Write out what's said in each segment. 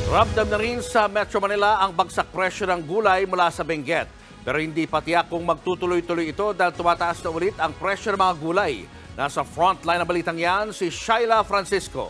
Ramdam na rin sa Metro Manila ang bagsak presyo ng gulay mula sa Benguet. Pero hindi pa tiyak kung magtutuloy-tuloy ito dahil tumataas na ulit ang presyo ng mga gulay. Nasa frontline na balitang yan si Shaila Francisco.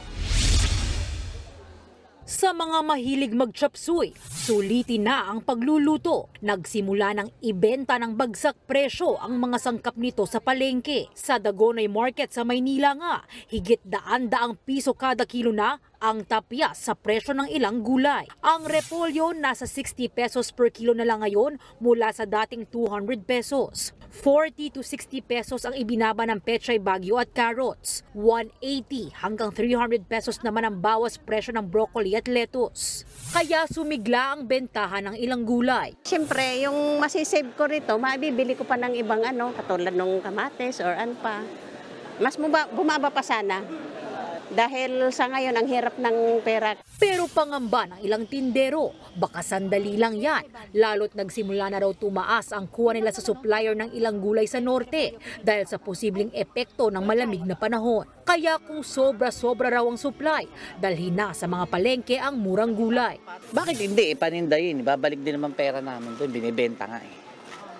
Sa mga mahilig mag-chapsuy, sulitin na ang pagluluto. Nagsimula ng ibenta ng bagsak presyo ang mga sangkap nito sa palengke. Sa Dagonay Market sa Maynila nga, higit daan-daang piso kada kilo na ang tapyas sa presyo ng ilang gulay. Ang repolyo nasa 60 pesos per kilo na lang ngayon mula sa dating 200 pesos. 40 to 60 pesos ang ibinaba ng pechay bagyo at carrots. 180 hanggang 300 pesos naman ang bawas presyo ng broccoli at lettuce. Kaya sumigla ang bentahan ng ilang gulay. Siyempre, yung masisave ko rito, mabibili ko pa ng ibang katulad ng kamates or ano pa. Mas bumaba pa sana. Dahil sa ngayon, ang hirap ng pera. Pero pangamba ng ilang tindero, baka sandali lang yan. Lalo't nagsimula na raw tumaas ang kuha nila sa supplier ng ilang gulay sa norte dahil sa posibleng epekto ng malamig na panahon. Kaya kung sobra-sobra raw ang supply, dalhin na sa mga palengke ang murang gulay. Bakit hindi? Panindayin. Babalik din naman pera namin doon. Binibenta nga eh.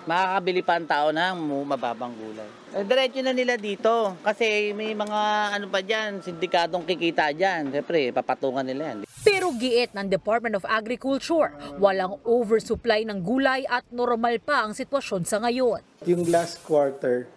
Makakabili pa ang tao ng mababang gulay. Diretso na nila dito kasi may mga pa dyan, sindikadong kikita dyan. Siyempre, papatungan nila yan. Pero giit ng Department of Agriculture, walang oversupply ng gulay at normal pa ang sitwasyon sa ngayon. Yung last quarter,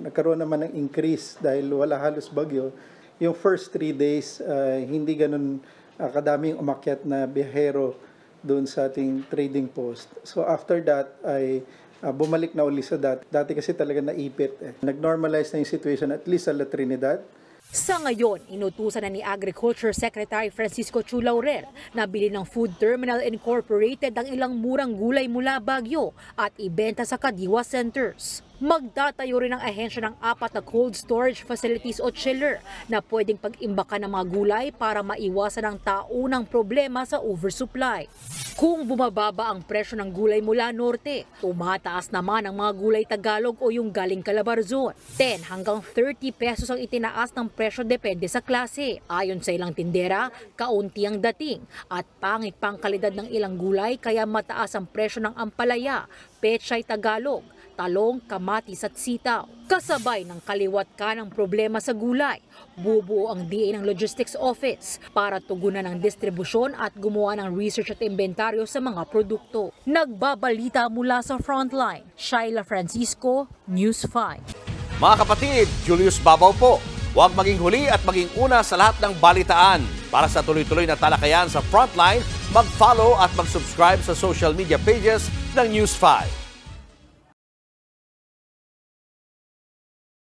nagkaroon naman ng increase dahil wala halos bagyo. Yung first 3 days, hindi ganun kadaming umakyat na biyahero doon sa ating trading post. So after that ay bumalik na uli sa dati kasi talaga naipit. Nag-normalize na yung situation at least sa La Trinidad. Sa ngayon, inutusan na ni Agriculture Secretary Francisco Chu Laurel na bili ng Food Terminal Incorporated ang ilang murang gulay mula Baguio at ibenta sa Kadiwa Centers. Magtatayo rin ang ahensya ng 4 na cold storage facilities o chiller na pwedeng pag-imbakan ng mga gulay para maiwasan ang taunang problema sa oversupply. Kung bumababa ang presyo ng gulay mula norte, tumataas naman ang mga gulay Tagalog o yung galing Calabarzon. 10 hanggang 30 pesos ang itinaas ng presyo depende sa klase. Ayon sa ilang tindera, kaunti ang dating at pangit pang kalidad ng ilang gulay kaya mataas ang presyo ng ampalaya, pechay Tagalog, talong, kamatis at sitaw. Kasabay ng kaliwat ka ng problema sa gulay, bubuo ang DA ng Logistics Office para tugunan ang distribusyon at gumawa ng research at inventaryo sa mga produkto. Nagbabalita mula sa Frontline, Shaila Francisco, News 5. Mga kapatid, Julius Babaw po. Huwag maging huli at maging una sa lahat ng balitaan. Para sa tuloy-tuloy na talakayan sa Frontline, mag-follow at mag-subscribe sa social media pages ng News 5.